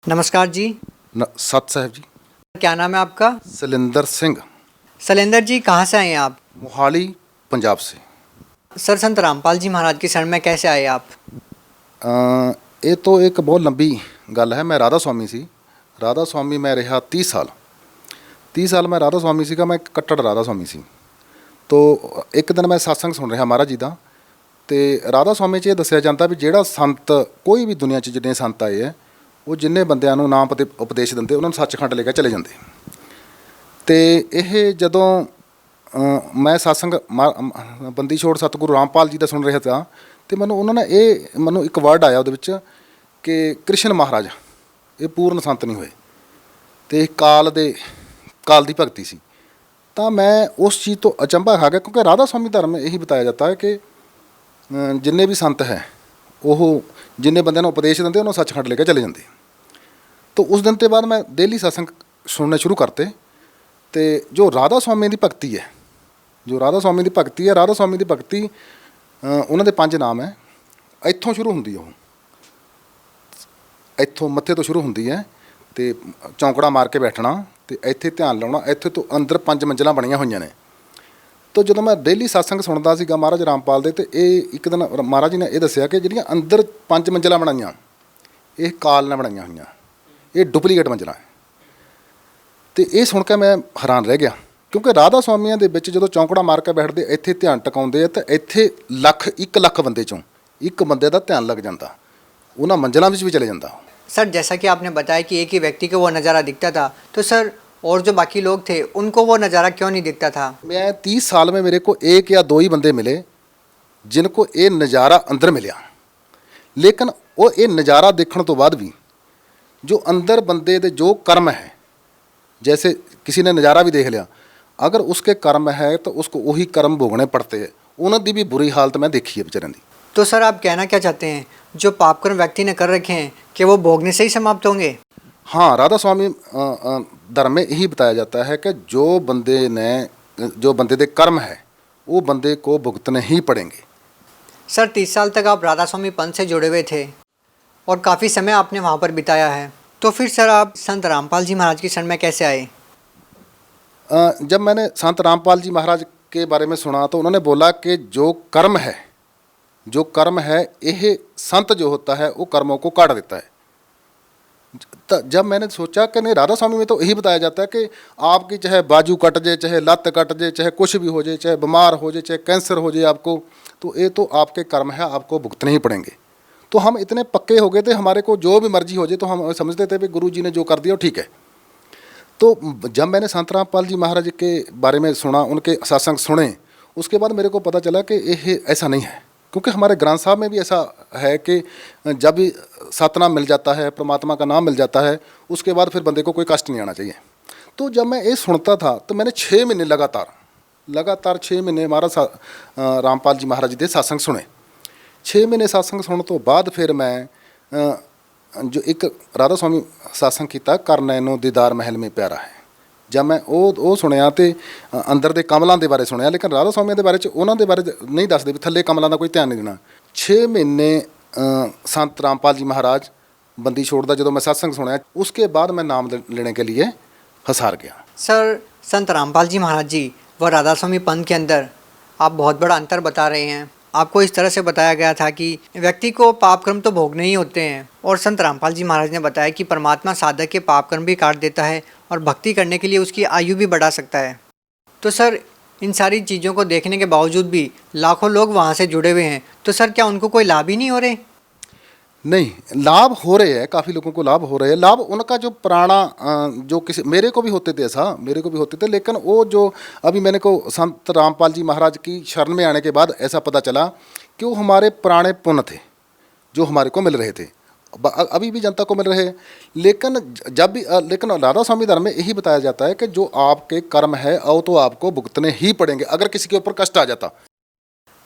नमस्कार जी। सत साहब जी। क्या नाम है आपका? सलिंदर सिंह। शैलेंद्र जी, कहाँ से आए हैं आप? मोहाली पंजाब से। सर, संत रामपाल जी महाराज की शरण में कैसे आए आप? ਇਹ ਤੋਂ ਇੱਕ ਬਹੁਤ ਲੰਬੀ ਗੱਲ ਹੈ। ਮੈਂ ਰਾਧਾ ਸਵਾਮੀ ਸੀ। ਰਾਧਾ ਸਵਾਮੀ ਮੈਂ ਰਿਹਾ 30 ਸਾਲ। 30 ਸਾਲ ਮੈਂ ਰਾਧਾ ਸਵਾਮੀ ਸੀਗਾ। ਮੈਂ ਇੱਕ ਕੱਟੜ ਰਾਧਾ ਸਵਾਮੀ ਸੀ। ਤੋ ਇੱਕ ਦਿਨ ਮੈਂ ਸਤਸੰਗ ਸੁਣ ਰਿਹਾ ਮਹਾਰਾਜ ਜੀ ਦਾ, ਅਤੇ ਰਾਧਾ ਸਵਾਮੀ 'ਚ ਇਹ ਦੱਸਿਆ ਜਾਂਦਾ ਵੀ ਜਿਹੜਾ ਸੰਤ ਕੋਈ ਵੀ ਦੁਨੀਆ 'ਚ ਜਿੰਨੇ ਸੰਤ ਆਏ ਹੈ, ਉਹ ਜਿੰਨੇ ਬੰਦਿਆਂ ਨੂੰ ਨਾਮ ਉਪਦੇਸ਼ ਦਿੰਦੇ ਉਹਨਾਂ ਨੂੰ ਸੱਚਖੰਡ ਲੈ ਕੇ ਚਲੇ ਜਾਂਦੇ। ਅਤੇ ਇਹ ਜਦੋਂ ਮੈਂ ਸਤਸੰਗ ਬੰਦੀ ਛੋੜ ਸਤਿਗੁਰੂ ਰਾਮਪਾਲ ਜੀ ਦਾ ਸੁਣ ਰਿਹਾ ਤਾਂ, ਅਤੇ ਉਹਨਾਂ ਨੇ ਮੈਨੂੰ ਇੱਕ ਵਰਡ ਆਇਆ ਉਹਦੇ ਵਿੱਚ ਕਿ ਕ੍ਰਿਸ਼ਨ ਮਹਾਰਾਜ ਇਹ ਪੂਰਨ ਸੰਤ ਨਹੀਂ ਹੋਏ, ਅਤੇ ਕਾਲ ਦੀ ਭਗਤੀ ਸੀ। ਤਾਂ ਮੈਂ ਉਸ ਚੀਜ਼ ਤੋਂ ਅਚੰਭਾ ਖਾ ਗਿਆ, ਕਿਉਂਕਿ ਰਾਧਾ ਸਵਾਮੀ ਧਰਮ ਇਹੀ ਬਤਾਇਆ ਜਾਂਦਾ ਹੈ ਕਿ ਜਿੰਨੇ ਵੀ ਸੰਤ ਹੈ ਉਹ ਜਿੰਨੇ ਬੰਦਿਆਂ ਨੂੰ ਉਪਦੇਸ਼ ਦਿੰਦੇ ਉਹਨੂੰ ਸੱਚਖੰਡ ਲੈ ਕੇ ਚਲੇ ਜਾਂਦੇ। ਤਾਂ ਉਸ ਦਿਨ ਤੋਂ ਬਾਅਦ ਮੈਂ ਡੇਲੀ ਸਤਸੰਗ ਸੁਣਨੇ ਸ਼ੁਰੂ ਕਰਤੇ। ਅਤੇ ਜੋ ਰਾਧਾ ਸਵਾਮੀ ਦੀ ਭਗਤੀ ਹੈ, ਰਾਧਾ ਸਵਾਮੀ ਦੀ ਭਗਤੀ ਉਹਨਾਂ ਦੇ 5 ਨਾਮ ਹੈ। ਇੱਥੋਂ ਸ਼ੁਰੂ ਹੁੰਦੀ ਹੈ, ਇੱਥੋਂ ਮੱਥੇ ਤੋਂ ਸ਼ੁਰੂ ਹੁੰਦੀ ਹੈ, ਅਤੇ ਚੌਂਕੜਾ ਮਾਰ ਕੇ ਬੈਠਣਾ, ਅਤੇ ਇੱਥੇ ਧਿਆਨ ਲਾਉਣਾ। ਇੱਥੇ ਤੋਂ ਅੰਦਰ 5 ਮੰਜ਼ਿਲਾਂ ਬਣੀਆਂ ਹੋਈਆਂ ਨੇ। ਤਾਂ ਜਦੋਂ ਮੈਂ ਡੇਲੀ ਸਤਸੰਗ ਸੁਣਦਾ ਸੀਗਾ ਮਹਾਰਾਜ ਰਾਮਪਾਲ ਦੇ, ਅਤੇ ਇਹ ਇੱਕ ਦਿਨ ਮਹਾਰਾਜ ਜੀ ਨੇ ਇਹ ਦੱਸਿਆ ਕਿ ਜਿਹੜੀਆਂ ਅੰਦਰ 5 ਮੰਜ਼ਿਲਾਂ ਬਣਾਈਆਂ ਇਹ ਕਾਲ ਨੇ ਬਣਾਈਆਂ ਹੋਈਆਂ, ਇਹ ਡੁਪਲੀਕੇਟ ਮੰਜ਼ਿਲਾਂ। ਅਤੇ ਇਹ ਸੁਣ ਕੇ ਮੈਂ ਹੈਰਾਨ ਰਹਿ ਗਿਆ, ਕਿਉਂਕਿ ਰਾਧਾ ਸਵਾਮੀਆਂ ਦੇ ਵਿੱਚ ਜਦੋਂ ਚੌਂਕੜਾ ਮਾਰ ਕੇ ਬੈਠਦੇ, ਇੱਥੇ ਧਿਆਨ ਟਿਕਾਉਂਦੇ ਆ, ਤਾਂ ਇੱਥੇ 1 ਲੱਖ ਬੰਦੇ 'ਚੋਂ ਇੱਕ ਬੰਦੇ ਦਾ ਧਿਆਨ ਲੱਗ ਜਾਂਦਾ, ਉਹਨਾਂ ਮੰਜ਼ਿਲਾਂ ਵਿੱਚ ਵੀ ਚਲੇ ਜਾਂਦਾ। सर, जैसा कि आपने बताया कि एक ही व्यक्ति को वो नज़ारा दिखता था, तो सर और जो बाकी लोग थे उनको वो नज़ारा क्यों नहीं दिखता था? मैं 30 साल में मेरे को 1 या 2 ही बंदे मिले जिनको ये नज़ारा अंदर मिलिया, लेकिन वो ये नज़ारा देखने तो बाद भी जो अंदर बंदे दे जो कर्म है, जैसे किसी ने नज़ारा भी देख लिया, अगर उसके कर्म है तो उसको वही कर्म भोगने पड़ते हैं। उन्होंने भी बुरी हालत मैं देखी है बेचारे की। तो सर, आप कहना क्या चाहते हैं, जो पापकर्म व्यक्ति ने कर रखे हैं कि वो भोगने से ही समाप्त होंगे? हाँ, राधा स्वामी धर्म में यही बताया जाता है कि जो बंदे दे कर्म है वो बंदे को भुगतने ही पड़ेंगे। सर, 30 साल तक आप राधा स्वामी पंथ से जुड़े हुए थे और काफ़ी समय आपने वहाँ पर बिताया है, तो फिर सर आप संत रामपाल जी महाराज की शरण में कैसे आए? जब मैंने संत रामपाल जी महाराज के बारे में सुना तो उन्होंने बोला कि जो कर्म है यह संत जो होता है वो कर्मों को काट देता है। तो जब मैंने सोचा कि नहीं, राधा स्वामी में तो यही बताया जाता है कि आपकी चाहे बाजू कट जाए, चाहे लत कट जाए, चाहे कुछ भी हो जाए, चाहे बीमार हो जाए, चाहे कैंसर हो जाए आपको, तो ये तो आपके कर्म है, आपको भुगतने ही पड़ेंगे। तो हम इतने पक्के हो गए थे, हमारे को जो भी मर्जी हो जाए तो हम समझते थे कि गुरु जी ने जो कर दिया वो ठीक है। तो जब मैंने संत रामपाल जी महाराज के बारे में सुना, उनके सत्संग सुने, उसके बाद मेरे को पता चला कि ये ऐसा नहीं है, क्योंकि हमारे ग्रंथ साहब में भी ऐसा है कि जब भी सतनाम मिल जाता है, परमात्मा का नाम मिल जाता है, उसके बाद फिर बंदे को कोई कष्ट नहीं आना चाहिए। तो जब मैं ये सुनता था तो मैंने 6 महीने लगातार 6 महीने महाराज रामपाल जी महाराज जी के सत्संग सुने। 6 महीने सत्संग सुनने तो बाद फिर मैं जो एक राधा स्वामी सत्संग किया, कर नैनो दीदार महल में प्यारा है, जब मैं ਉਹ ਸੁਣਿਆ ਤੇ ਅੰਦਰ ਦੇ ਕਮਲਾਂ ਦੇ ਬਾਰੇ ਸੁਣਿਆ, ਲੇਕਿਨ ਰਾਧਾ ਸਵਾਮੀ ਦੇ ਬਾਰੇ 'ਚ ਉਹਨਾਂ ਦੇ ਬਾਰੇ ਨਹੀਂ ਦੱਸਦੇ ਵੀ ਥੱਲੇ ਕਮਲਾਂ ਦਾ ਕੋਈ ਧਿਆਨ ਨਹੀਂ ਦੇਣਾ। 6 ਮਹੀਨੇ संत रामपाल जी महाराज बंदी छोड़दा ਜਦੋਂ मैं सत्संग सुना, उसके बाद मैं नाम लेने के लिए हसार गया। सर, संत रामपाल जी महाराज जी व राधा स्वामी पंथ के अंदर आप बहुत बड़ा अंतर बता रहे हैं। आपको इस तरह से बताया गया था कि व्यक्ति को पाप कर्म तो भोगने ही होते हैं, और संत रामपाल जी महाराज ने बताया कि परमात्मा साधक के पाप कर्म भी काट देता है और भक्ति करने के लिए उसकी आयु भी बढ़ा सकता है। तो सर, इन सारी चीज़ों को देखने के बावजूद भी लाखों लोग वहाँ से जुड़े हुए हैं, तो सर क्या उनको कोई लाभ ही नहीं हो रहे? नहीं, लाभ हो रहे हैं, काफ़ी लोगों को लाभ हो रहे हैं। लाभ उनका जो पुराना जो किसी मेरे को भी होते थे, ऐसा मेरे को भी होते थे, लेकिन वो जो अभी मैंने को संत रामपाल जी महाराज की शरण में आने के बाद ऐसा पता चला कि वो हमारे पुराने पुण्य थे जो हमारे को मिल रहे थे, अभी भी जनता को मिल रहे हैं। लेकिन राधा स्वामी धर्म में यही बताया जाता है कि जो आपके कर्म है वो तो आपको भुगतने ही पड़ेंगे अगर किसी के ऊपर कष्ट आ जाता।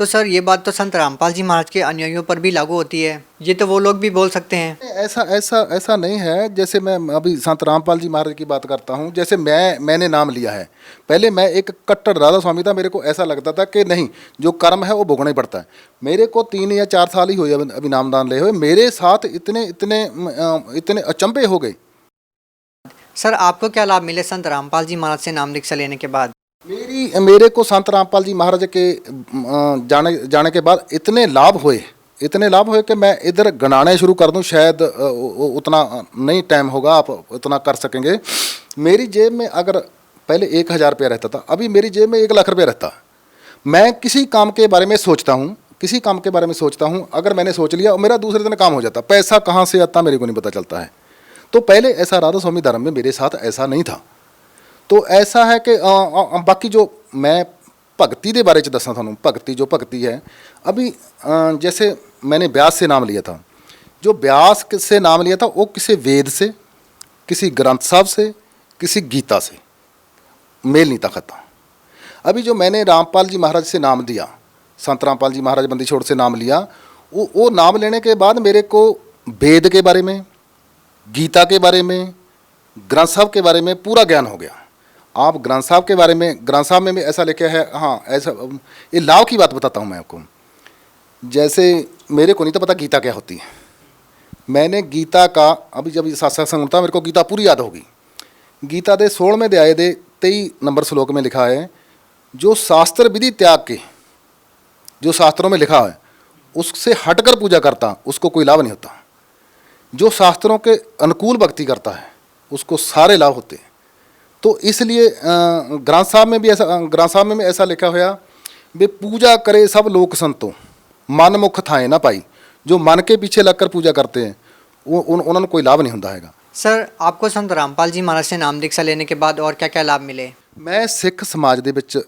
तो सर ये बात तो संत रामपाल जी महाराज के अनुयायियों पर भी लागू होती है, ये तो वो लोग भी बोल सकते हैं। ऐसा ऐसा ऐसा नहीं है। जैसे मैं अभी संत रामपाल जी महाराज की बात करता हूँ, जैसे मैंने नाम लिया है। पहले मैं एक कट्टर राधा स्वामी था, मेरे को ऐसा लगता था कि नहीं, जो कर्म है वो भोगना ही पड़ता है। मेरे को 3 या 4 साल ही हुए अभी नामदान ले हुए, मेरे साथ इतने इतने इतने अचंभे हो गए। सर आपको क्या लाभ मिले संत रामपाल जी महाराज से नाम दीक्षा लेने के बाद? मेरे को संत रामपाल जी महाराज के जाने के बाद इतने लाभ हुए कि मैं इधर गणाने शुरू कर दूं, शायद उतना नहीं टाइम होगा आप उतना कर सकेंगे। मेरी जेब में अगर पहले 1,000 रुपया रहता था, अभी मेरी जेब में 1,00,000 रुपया रहता। मैं किसी काम के बारे में सोचता हूँ, अगर मैंने सोच लिया और मेरा दूसरे दिन काम हो जाता। पैसा कहाँ से आता मेरे को नहीं पता चलता है। तो पहले ऐसा राधा स्वामी धर्म में मेरे साथ ऐसा नहीं था। तो ऐसा है कि बाकी जो मैं भगती के बारे च दसा थानू, भगती है अभी जैसे मैंने व्यास से नाम लिया था। जो व्यास से नाम लिया था वो किसी वेद से, किसी ग्रंथ साहब से, किसी गीता से मेल नहीं था खाता। अभी जो मैंने रामपाल जी महाराज से नाम दिया, संत रामपाल जी महाराज बंदी छोड़ से नाम लिया, वो नाम लेने के बाद मेरे को वेद के बारे में, गीता के बारे में, ग्रंथ साहब के बारे में पूरा ज्ञान हो गया। आप ग्रंथ साहब में भी ऐसा लिखा है। हाँ, ऐसा ये लाभ की बात बताता हूँ मैं आपको। जैसे मेरे को नहीं तो पता गीता क्या होती है। मैंने गीता का अभी जब सत्संग होता मेरे को गीता पूरी याद होगी। गीता के 16वें अध्याय के 23 नंबर श्लोक में लिखा है, जो शास्त्र विधि त्याग के, जो शास्त्रों में लिखा है उससे हटकर पूजा करता उसको कोई लाभ नहीं होता। जो शास्त्रों के अनुकूल भक्ति करता है उसको सारे लाभ होते हैं। तो इसलिए ग्रंथ साहब में भी ऐसा लिखा हुआ वे पूजा करे सब लोक संतो, मन मुख थाए ना पाई। जो मन के पीछे लगकर पूजा करते हैं वो उन्होंने कोई लाभ नहीं होता है। सर आपको संत रामपाल जी महाराज से नाम दीक्षा लेने के बाद और क्या क्या लाभ मिले? मैं सिख समाज ਦੇ ਵਿੱਚ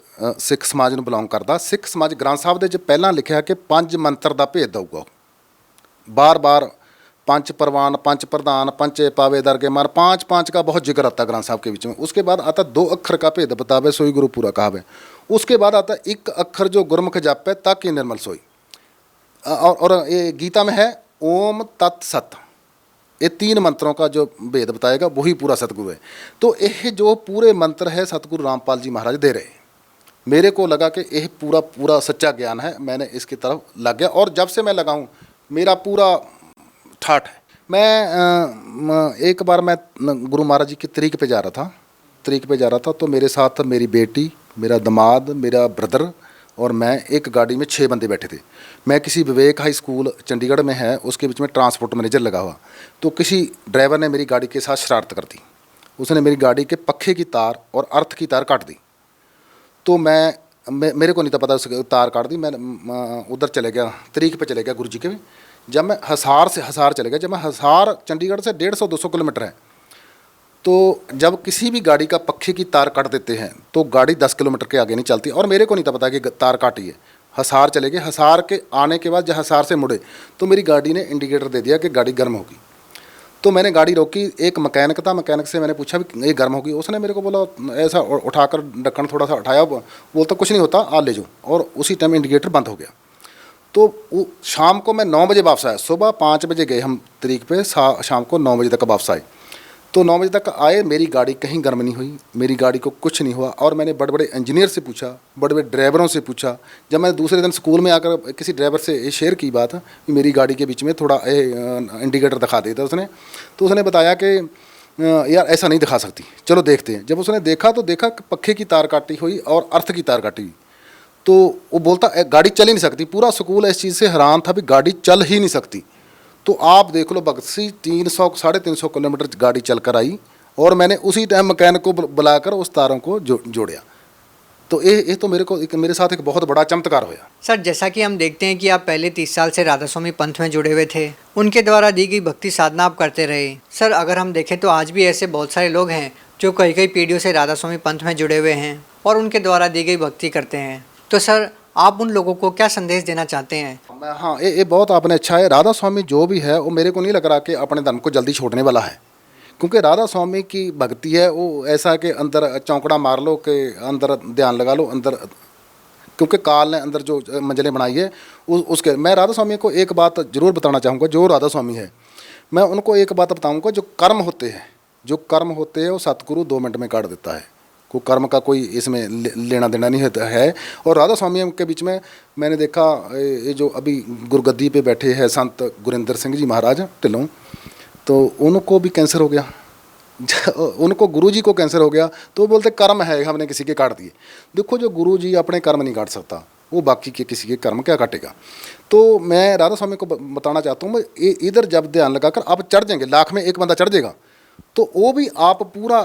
सिख समाज ਨੂੰ ਬਿਲੋਂਗ ਕਰਦਾ। सिख समाज ग्रंथ साहब ਦੇ ਵਿੱਚ ਪਹਿਲਾਂ ਲਿਖਿਆ ਕਿ 5 ਮੰਤਰ ਦਾ ਭੇਦ ਦਊਗਾ। बार पंच परवान, पंच प्रधान, पंचे पावे दरगे मार, 5 का बहुत जिक्र आता है ग्रंथ साहब के बीच में। उसके बाद आता 2 अक्षर का भेद बतावे सोई गुरु पूरा कहावे। उसके बाद आता 1 अक्षर जो गुरमुख जापे ताकि निर्मल सोई। और ये गीता में है ओम तत् सत। ये 3 मंत्रों का जो भेद बताएगा वही पूरा सतगुरु है। तो ये जो पूरे मंत्र है सतगुरु रामपाल जी महाराज दे रहे। मेरे को लगा कि यह पूरा सच्चा ज्ञान है। मैंने इसकी तरफ लग गया और जब से मैं लगा हूँ मेरा पूरा ठाठ है। मैं एक बार मैं गुरु महाराज जी की तरीक पे जा रहा था तो मेरे साथ मेरी बेटी, मेरा दामाद, मेरा ब्रदर और मैं एक गाड़ी में 6 बंदे बैठे थे। मैं किसी विवेक हाई स्कूल चंडीगढ़ में है उसके बीच में ट्रांसपोर्ट मैनेजर लगा हुआ। तो किसी ड्राइवर ने मेरी गाड़ी के साथ शरारत कर दी। उसने मेरी गाड़ी के पखे की तार और अर्थ की तार काट दी। तो मेरे को नहीं था पता उसकी तार काट दी। मैं उधर चले गया, तरीक पे चले गया गुरु जी के। जब मैं हसार चले गया, जब मैं हसार चंडीगढ़ से 150-200 किलोमीटर है। तो जब किसी भी गाड़ी का पक्खे की तार काट देते हैं तो गाड़ी 10 किलोमीटर के आगे नहीं चलती। और मेरे को नहीं था पता कि तार काटी है। हसार चले गए। हसार के आने के बाद जब हसार से मुड़े तो मेरी गाड़ी ने इंडिकेटर दे दिया कि गाड़ी गर्म होगी। तो मैंने गाड़ी रोकी। एक मैकेनिक था, मैकेनिक से मैंने पूछा भी ये गर्म होगी। उसने मेरे को बोला, ऐसा उठाकर ढक्कन थोड़ा सा उठाया, बोलता कुछ नहीं होता, आ ले जाओ। और उसी टाइम इंडिकेटर बंद हो गया। तो वो शाम को मैं 9 बजे वापस आया। सुबह 5 बजे गए हम तरीक पे, शाम को 9 बजे तक वापस आए। तो 9 बजे तक आए, मेरी गाड़ी कहीं गर्म नहीं हुई, मेरी गाड़ी को कुछ नहीं हुआ। और मैंने बड़े बड़े इंजीनियर से पूछा, बड़े बड़े ड्राइवरों से पूछा। जब मैं दूसरे दिन स्कूल में आकर किसी ड्राइवर से ये शेयर की बात कि मेरी गाड़ी के बीच में थोड़ा इंडिकेटर दिखा देता उसने, तो उसने बताया कि यार ऐसा नहीं दिखा सकती, चलो देखते हैं। जब उसने देखा तो देखा कि पक्खे की तार काटी हुई और अर्थ की तार काटी हुई। तो वो बोलता गाड़ी चल ही नहीं सकती। पूरा स्कूल इस चीज़ से हैरान था भी गाड़ी चल ही नहीं सकती। तो आप देख लो भगत सिंह 300-350 किलोमीटर गाड़ी चल कर आई और मैंने उसी टाइम मैकेनिक को बुलाकर उस तारों को जोड़िया। तो ये तो मेरे साथ एक बहुत बड़ा चमत्कार होया। सर जैसा कि हम देखते हैं कि आप पहले 30 साल से राधा स्वामी पंथ में जुड़े हुए थे, उनके द्वारा दी गई भक्ति साधना आप करते रहे। सर अगर हम देखें तो आज भी ऐसे बहुत सारे लोग हैं जो कई पीढ़ियों से राधा स्वामी पंथ में जुड़े हुए हैं और उनके द्वारा दी गई भक्ति करते हैं। तो सर आप उन लोगों को क्या संदेश देना चाहते हैं? हाँ, ये बहुत आपने अच्छा है। राधा स्वामी जो भी है वो मेरे को नहीं लग रहा कि अपने धर्म को जल्दी छोड़ने वाला है। क्योंकि राधा स्वामी की भक्ति है वो ऐसा कि अंदर चौंकड़ा मार लो, कि अंदर ध्यान लगा लो, अंदर क्योंकि काल ने अंदर जो मंजिलें बनाई है उसके मैं राधा स्वामी को एक बात जरूर बताना चाहूँगा। जो राधा स्वामी है, मैं उनको एक बात बताऊँगा, जो कर्म होते हैं वो सतगुरु 2 मिनट में काट देता है। कोई कर्म का कोई इसमें लेना देना नहीं होता है। और राधा स्वामी के बीच में मैंने देखा, ये जो अभी गुरगद्दी पे बैठे हैं संत गुरिंदर सिंह जी महाराज ढिल्लों, तो उनको भी कैंसर हो गया। उनको गुरुजी को कैंसर हो गया तो वो बोलते कर्म है, हमने किसी के काट दिए। देखो, जो गुरुजी अपने कर्म नहीं काट सकता, वो बाकी के किसी के कर्म क्या काटेगा। तो मैं राधा स्वामी को बताना चाहता हूँ, इधर जब ध्यान लगाकर आप चढ़ जाएंगे, लाख में एक बंदा चढ़ जाएगा, तो वो भी आप पूरा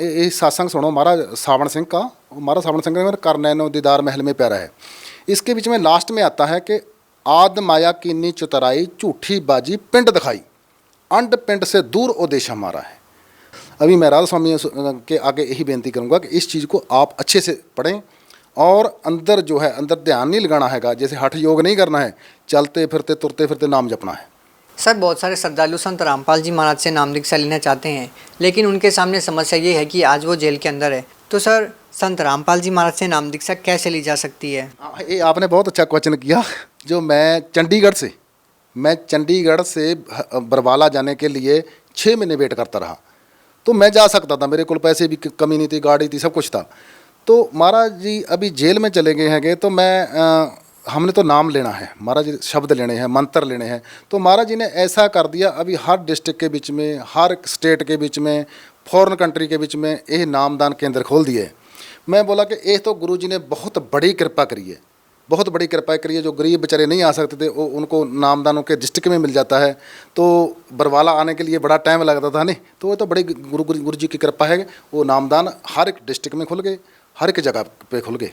ये सत्संग सुनो महाराज सावण सिंह का। महाराज सावण सिंह का कर नैनो दीदार महल में प्यारा है। इसके बीच में लास्ट में आता है कि आद माया कीनी चुतराई झूठी बाजी पिंड दिखाई, अंड पिंड से दूर ओ देश हमारा है। अभी मैं राधा स्वामी के आगे यही बेनती करूँगा कि इस चीज़ को आप अच्छे से पढ़ें और अंदर जो है, अंदर ध्यान नहीं लगाना हैगा, जैसे हठ योग नहीं करना है, चलते फिरते तुरते फिरते नाम जपना है। सर, बहुत सारे श्रद्धालु संत रामपाल जी महाराज से नाम दीक्षा लेना चाहते हैं, लेकिन उनके सामने समस्या ये है कि आज वो जेल के अंदर है। तो सर, संत रामपाल जी महाराज से नाम दीक्षा कैसे ली जा सकती है? ये आपने बहुत अच्छा क्वेश्चन किया। जो मैं चंडीगढ़ से बरवाला जाने के लिए 6 महीने वेट करता रहा, तो मैं जा सकता था, मेरे को पैसे भी कमी नहीं थी, गाड़ी थी, सब कुछ था। तो महाराज जी अभी जेल में चले गए हैं, तो मैं हमने तो नाम लेना है, महाराज जी शब्द लेने हैं, मंत्र लेने हैं। तो महाराज जी ने ऐसा कर दिया, अभी हर डिस्ट्रिक्ट के बीच में, हर स्टेट के बीच में, फॉरेन कंट्री के बीच में ये नामदान केंद्र खोल दिए। मैं बोला कि ये तो गुरु जी ने बहुत बड़ी कृपा करी है, बहुत बड़ी कृपा करी है। जो गरीब बेचारे नहीं आ सकते थे, वो उनको नामदानों के डिस्ट्रिक्ट में मिल जाता है। तो बरवाला आने के लिए बड़ा टाइम लगता था नहीं, तो वो तो बड़ी गुरु जी की कृपा है। वो नामदान हर एक डिस्ट्रिक्ट में खुल गए, हर एक जगह पे खुल गए।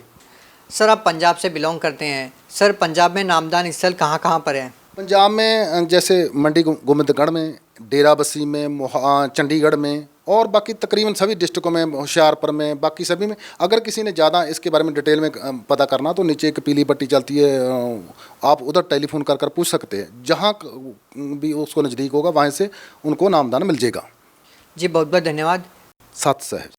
सर, आप पंजाब से बिलोंग करते हैं। सर, पंजाब में नामदान स्थल कहाँ कहाँ पर है? पंजाब में जैसे मंडी गोबिंदगढ़ में, डेरा बस्सी में, चंडीगढ़ में, और बाकी तकरीबन सभी डिस्ट्रिक्टों में, होशियारपुर में, बाकी सभी में। अगर किसी ने ज़्यादा इसके बारे में डिटेल में पता करना, तो नीचे एक पीली पट्टी चलती है, आप उधर टेलीफोन कर पूछ सकते हैं। जहाँ भी उसको नज़दीक होगा वहाँ से उनको नामदान मिल जाएगा। जी, बहुत बहुत धन्यवाद। सत साहब।